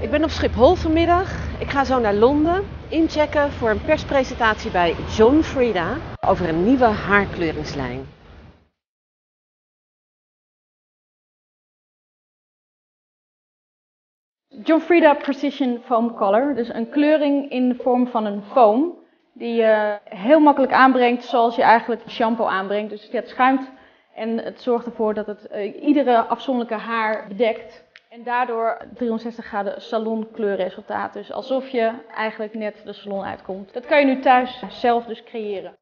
Ik ben op Schiphol vanmiddag. Ik ga zo naar Londen inchecken voor een perspresentatie bij John Frieda over een nieuwe haarkleuringslijn. John Frieda Precision Foam Color, dus een kleuring in de vorm van een foam die je heel makkelijk aanbrengt zoals je eigenlijk shampoo aanbrengt. Dus het schuimt en het zorgt ervoor dat het iedere afzonderlijke haar bedekt. En daardoor 360 graden salonkleurresultaat. Dus alsof je eigenlijk net de salon uitkomt. Dat kan je nu thuis zelf dus creëren.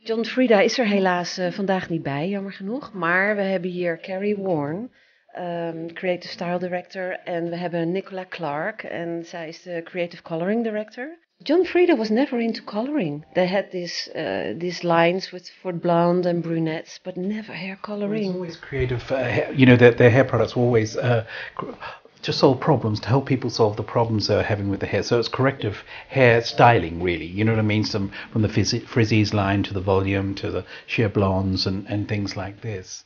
John Frieda is er helaas vandaag niet bij, jammer genoeg. Maar we hebben hier Carrie Warren, Creative Style Director. En we hebben Nicola Clark, en zij is de Creative Coloring Director. John Frieda was never into coloring. They had these lines for blonde and brunettes, but never hair coloring. It's always creative. Their hair products were always to solve problems, to help people solve the problems they're having with the hair. So it's corrective hair styling, really. You know what I mean? From the frizzies line to the volume to the sheer blondes and things like this.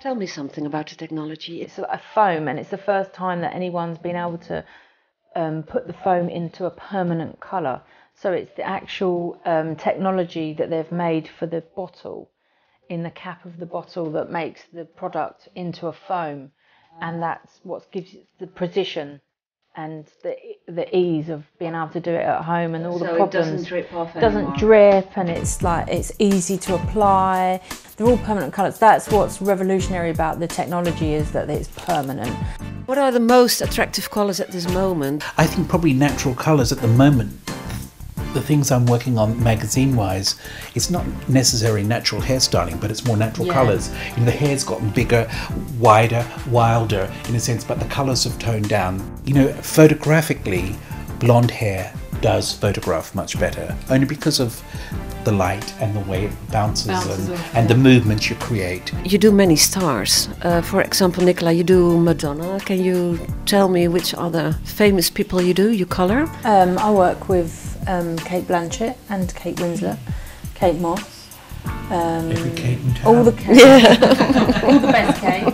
Tell me something about the technology. It's a foam, and it's the first time that anyone's been able to put the foam into a permanent colour. So it's the actual technology that they've made for the bottle, in the cap of the bottle, that makes the product into a foam. And that's what gives it the precision and the ease of being able to do it at home, and all the problems. It doesn't drip off anymore. Doesn't drip, and it's easy to apply. They're all permanent colours. That's what's revolutionary about the technology, is that it's permanent. What are the most attractive colours at this moment? I think probably natural colours at the moment. The things I'm working on magazine-wise, it's not necessarily natural hairstyling, but it's more natural colours. The hair's gotten bigger, wider, wilder in a sense, but the colours have toned down. Photographically, blonde hair does photograph much better, only because of the light and the way it bounces and the movements you create. You do many stars. For example, Nicola, you do Madonna. Can you tell me which other famous people you color? I work with Kate Blanchett and Kate Winslet, Kate Moss. Every Kate in town. All the Kate. All the best Kate.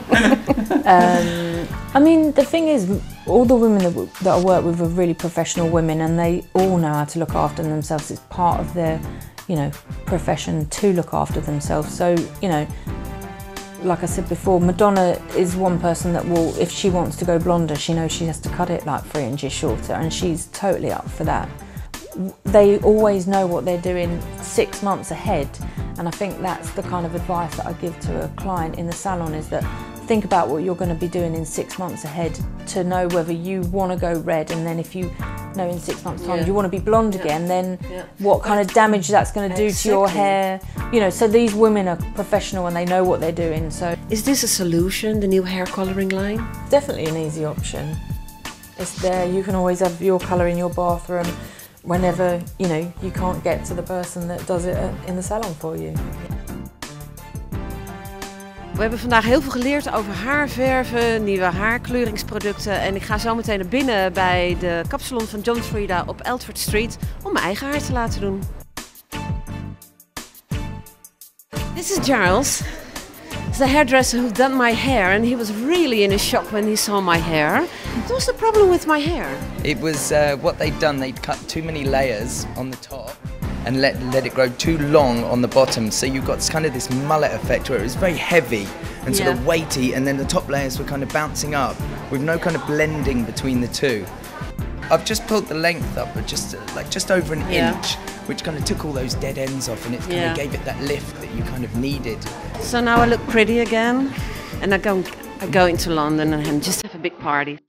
I mean, the thing is, all the women that I work with are really professional women, and they all know how to look after themselves. It's part of their, profession to look after themselves. So, like I said before, Madonna is one person that will, if she wants to go blonder, she knows she has to cut it like 3 inches shorter, and she's totally up for that. They always know what they're doing 6 months ahead, and I think that's the kind of advice that I give to a client in the salon, is that think about what you're going to be doing in 6 months ahead to know whether you want to go red, and then if you know in 6 months time you want to be blonde again, then what kind of damage that's going to do to your hair. So these women are professional and they know what they're doing. So is this a solution, the new hair coloring line? Definitely an easy option. It's there, you can always have your colour in your bathroom whenever you can't get to the person that does it in the salon for you. We hebben vandaag heel veel geleerd over haarverven, nieuwe haarkleuringsproducten, en ik ga zo meteen naar binnen bij de kapsalon van John Frieda op Alfred Street om mijn eigen haar te laten doen. This is Giles, the hairdresser who done my hair, and he was really in a shock when he saw my hair. What was the problem with my hair? It was what they'd done, they'd cut too many layers on the top and let it grow too long on the bottom, so you got kind of this mullet effect where it was very heavy and sort of weighty, and then the top layers were kind of bouncing up with no kind of blending between the two. I've just pulled the length up, but just over an inch, which kind of took all those dead ends off, and it kind of gave it that lift that you kind of needed. So now I look pretty again, and I go into London and just have a big party.